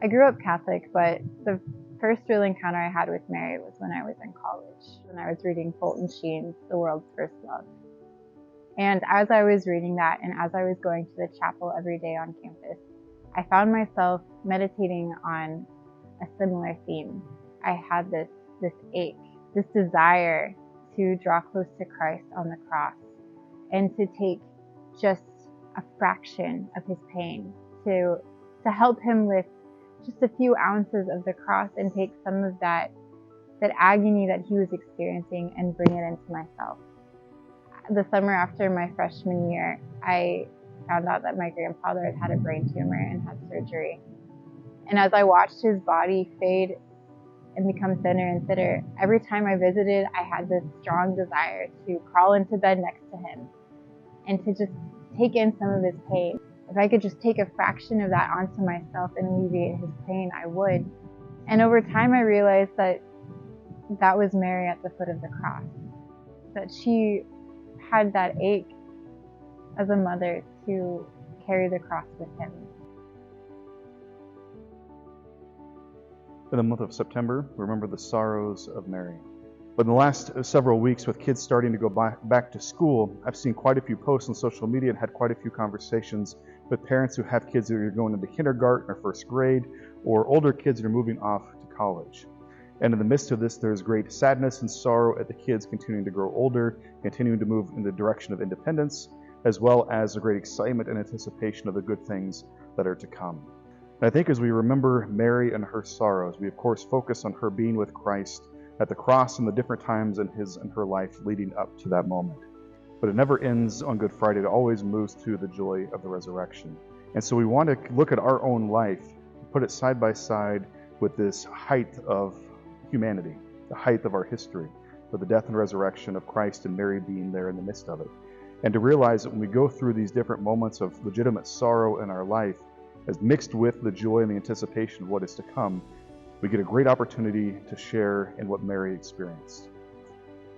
I grew up Catholic, but the first real encounter I had with Mary was when I was in college, when I was reading Fulton Sheen's The World's First Love. And as I was reading that, and as I was going to the chapel every day on campus, I found myself meditating on a similar theme. I had this ache, this desire to draw close to Christ on the cross and to take just a fraction of his pain, to help him lift just a few ounces of the cross and take some of that agony that he was experiencing and bring it into myself. The summer after my freshman year, I found out that my grandfather had had a brain tumor and had surgery. And as I watched his body fade and become thinner and thinner, every time I visited, I had this strong desire to crawl into bed next to him and to just take in some of his pain. If I could just take a fraction of that onto myself and alleviate his pain, I would. And over time, I realized that that was Mary at the foot of the cross, that she had that ache as a mother to carry the cross with him. In the month of September, we remember the sorrows of Mary. But in the last several weeks, with kids starting to go back to school, I've seen quite a few posts on social media and had quite a few conversations with parents who have kids that are going into kindergarten or first grade, or older kids that are moving off to college. And in the midst of this, there's great sadness and sorrow at the kids continuing to grow older, continuing to move in the direction of independence, as well as a great excitement and anticipation of the good things that are to come. And I think as we remember Mary and her sorrows, we of course focus on her being with Christ at the cross and the different times in his and her life leading up to that moment. But it never ends on Good Friday. It always moves to the joy of the resurrection. And so we want to look at our own life, put it side by side with this height of humanity, the height of our history, with the death and resurrection of Christ and Mary being there in the midst of it. And to realize that when we go through these different moments of legitimate sorrow in our life, as mixed with the joy and the anticipation of what is to come, we get a great opportunity to share in what Mary experienced.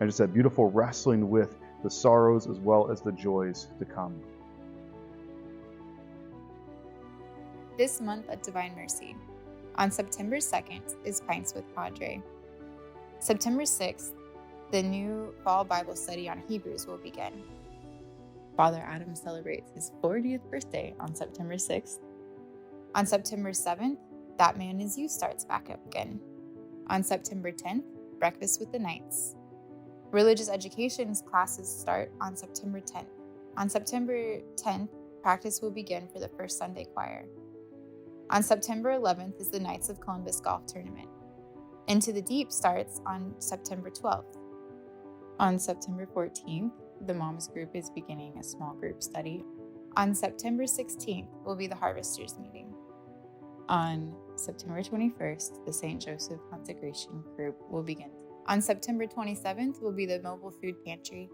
And just that beautiful wrestling with the sorrows as well as the joys to come. This month at Divine Mercy, on September 2nd, is Pints with Padre. September 6th, the new fall Bible study on Hebrews will begin. Father Adam celebrates his 40th birthday on September 6th. On September 7th, That Man Is You starts back up again. On September 10th, Breakfast with the Knights. Religious education classes start on September 10th. On September 10th, practice will begin for the First Sunday Choir. On September 11th is the Knights of Columbus Golf Tournament. Into the Deep starts on September 12th. On September 14th, the Moms Group is beginning a small group study. On September 16th will be the Harvesters meeting. On September 21st, the St. Joseph Consecration Group will begin. On September 27th will be the Mobile Food Pantry.